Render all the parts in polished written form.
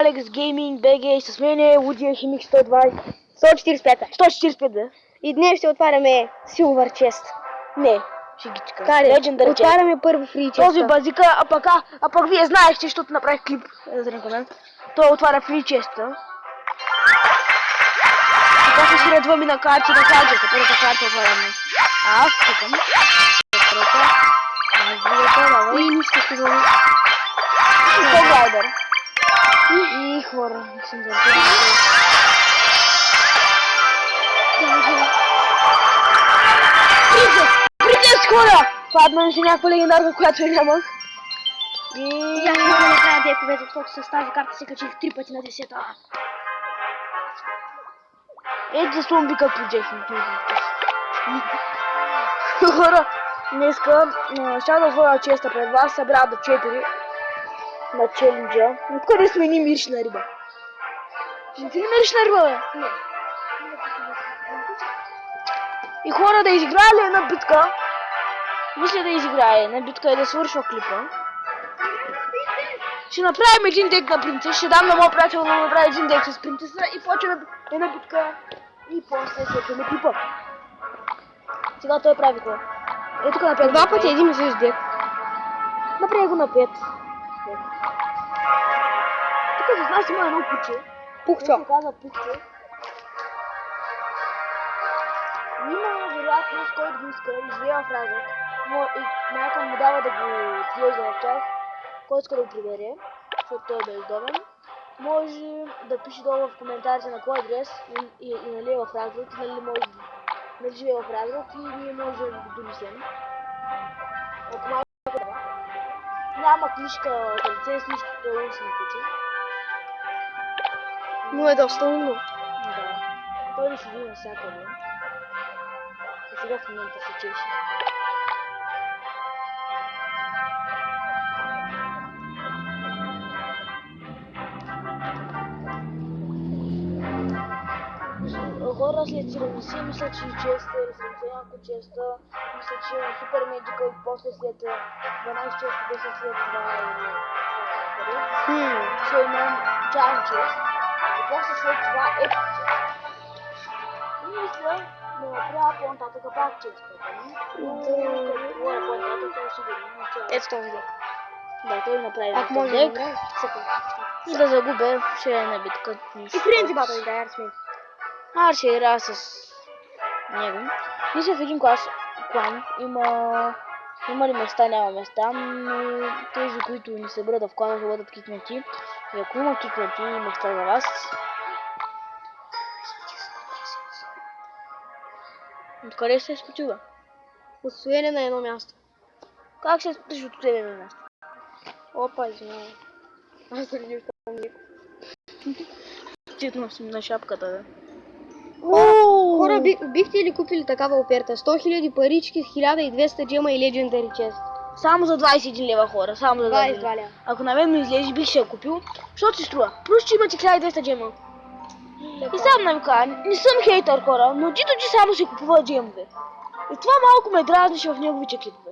Alex Gaming BG с мен е Лудия Химик 120. 145. 145, да. И днес ще отваряме Silver Chest. Не, шегичка. Каре, Legendary Chest. отваряме първо Free Chest. Този базика, а пък вие знаехте, защото направих клип за рекламент. Той отваря Free Chest. И после си редваме на карти на каджата. Първата карта отваряме. Аз чукам. И нищо ще бъде. И Глайдер. И хора. Не съм забравил. Принцес хора! Падна ми се някаква легендарка, която я нямах. И аз мога да направя дековете, защото с тази карта се качих 3 пъти на 10-та. Ето за слон вика по Джехи. Хора, днеска ще да отворя честа пред вас, събрах до 4 на челенджа. Откъде сме ни миришна риба? Не ти ли миришна риба, бе? Не. И хора, да изиграя ли една битка? Мисля да изиграя една битка и да свършва клипа. Ще направим един дек на принцес, ще дам на моя приятел да направи един дек с принцеса и почваме една битка и после след клипа. Сега той прави това. Е тук на 5. Два пъти един и същ дек. Направи го на 5. Тук за нас има едно куче. Пухчо. Той се казва Пухчо. Има вероятност, който го иска, излея в разък. Майка му дава да го отвежда в тях. Който иска да го прибере, защото той е бездомен. Може да пише долу в коментарите на кой адрес и нали е в Разград, нали може да живее в Разград и ние може да го донесем. Ако майка дава. Няма книжка от лиценз, нищо, той е лично куче. Но е доста умно. Да. Той ли седи навсякъде. И сега в момента се чеше. Хора след 70, мисля, че и честа или 70 няколко честа, мисля, че имам супер медикал и после след 12 честа, 10 след това ще имам джайн чест и после след това епик чест. И мисля да направя по-нататъка пак честа, но като говоря по-нататъка сигурно Ето този дек. да, той направи Ако може да дек играе, и да загубя ще е на битка. И Френзи бата играе Арсмен. Аз ще играя с него. Мисля в един клан има ли места, няма места, но тези, които ни се бъдат в клана, ще бъдат кикнати. И ако има кикнати и места за вас, откъде се е спочива? Отстояне на едно място. Как се спиш от тебе на място? Опа, извинявай. Аз да видим там Нико. Читно съм на шапката, да. Хора, бихте ли купили такава оферта? 100 000 парички, 1200 джема и Legendary Chest. Само за 21 лева, хора, само за 21 22 лева. Ако на мен ми излезе, бих ще я купил, защото си струва. Плюс, че имате 1200 джема. И сам нам кажа, не съм хейтър, хора, но Дито Джи само си купува джемове. И това малко ме дразнеше в неговите клипове.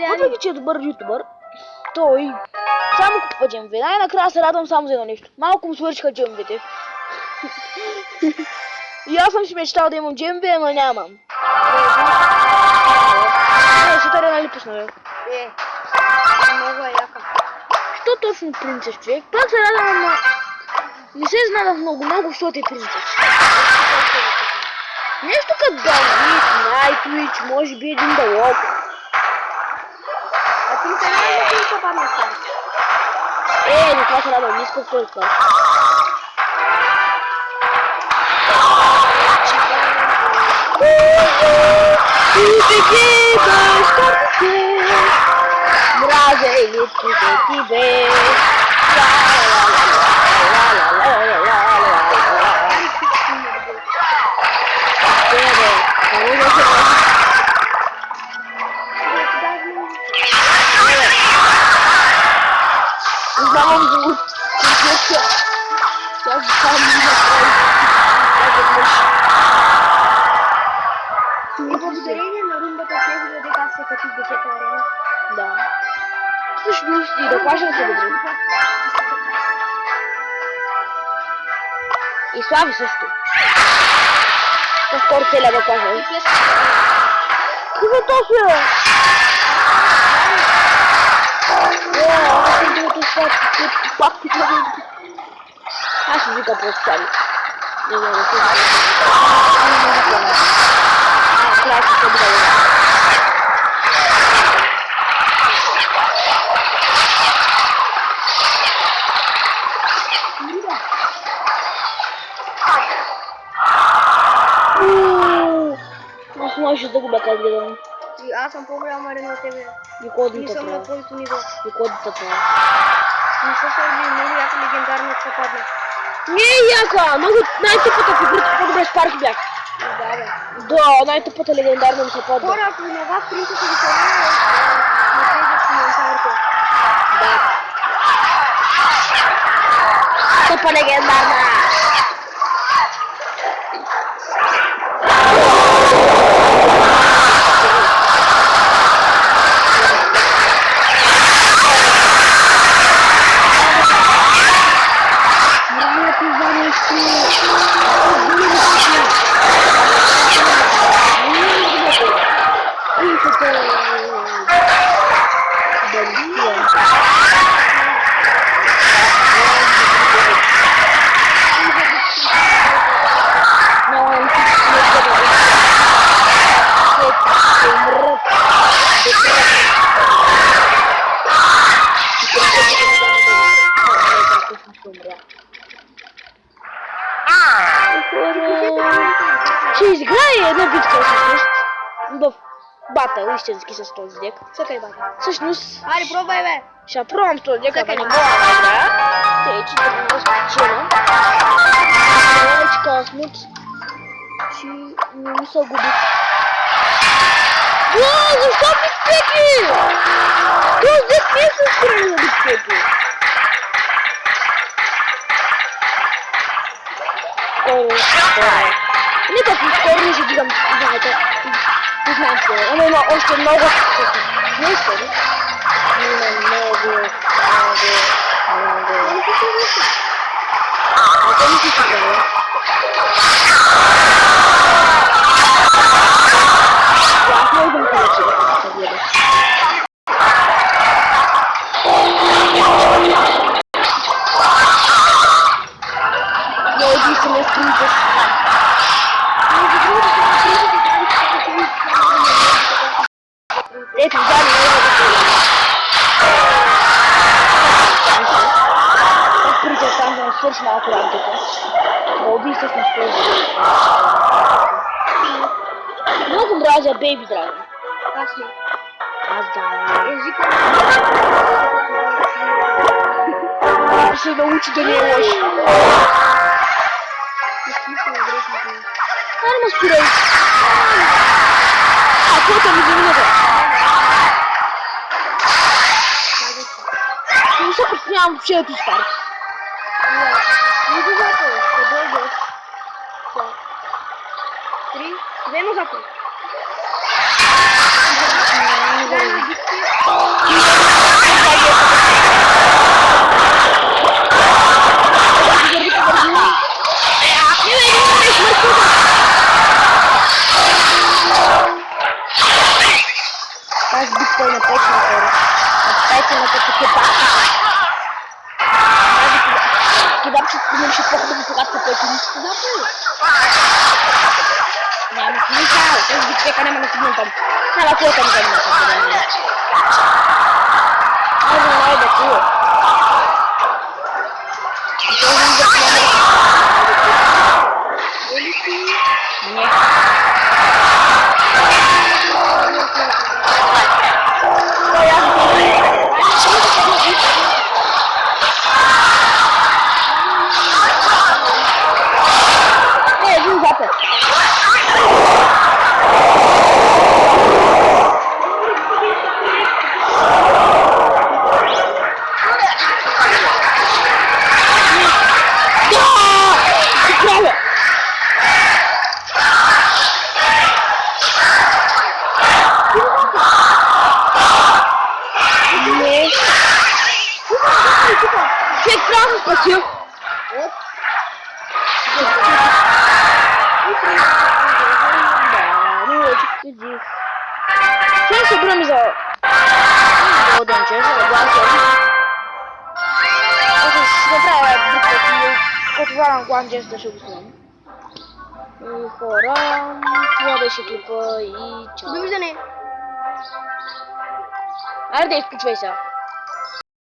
Въпреки, че е добър ютубър, той само купува джемове. Най-накрая се радвам само за едно нещо. Малко му свършиха джемовете. И аз съм си мечтал да имам джемове, ама нямам. Супер е нали пусна, бе. Много е яка. Що точно принцес, човек? Пак се радвам, ама не се изнадах много, защото е принцес. Нещо като Давид, Найтвич, може би един Далок. А ти се радваш ли ще падна стар? Не това се радвам, не искам в този клас. Ти се гибаш, картите, мразя елитките ти бе. Знам го. Тя сам ми направи. И благодарение на румбата в неговия дек аз се качих 10-та арена. Да. Всъщност и да кажем се добре. И Слави също. По-скоро целия да кажа. Какво точно е? Аз ще вика просто Слави. Не знам, трябва да се бъде. Аз можеш да го бяка гледам. Аз съм по-голяма арена от тебе. Викодната Не съм на трябва. твоето ниво. Викодната трябва. Не са сърди, много яка легендарна ще падне. Не е яка! Много най-тъпата в играта, по-добре с парк бях. Да, бе. Да, най-тъпата легендарна ми се падна. Хора, ако на вас принципа ви понравя, напишете в коментарите. Да. Тъпа легендарна! Ще изиграе една битка всъщност в батъл истински с този дек. Цъкай, бати. Всъщност, Айде, пробвай, бе. ще пробвам с този дек, ама не мога да играя. Тъй, че да го спечеля. Вече късмет, че не ми се губи. Защо битпеки? Този дек не е със стреля на битпеки. Нека скоро не ще дигам, знаете, 15, ама има още много не искам. Има много. А то не си правя. Аз не идвам повече да се гледа. Я единствено с принцесс. Ето, взяли много да се. Как прича там да свърши малко работата. Да убийства сме свърши. Много мразя Baby Dragon. Аз не. Аз да. Езика Да се научи да не е лош. Айде ма спирай. Каквото ми заминете. Не се притеснявам въобще да ти спарки. Не го запал. Къде е гос? 3, 2 му запал. Аз бих той на печна хора. Печената по кебабчета. Кебабчета имаше по-хубаво, когато са печени. Няма смисъл. Този битвека няма да стигнем там. Няма какво там да има там. Айде, куло. Не. Един запад. GG. Ще се събираме за отдънче, за гласа. Аз ще направя друг път и отварям гланчета, ще го снимам. И хора, това беше клипа и чао. Довиждане! Айде да изключвай сега.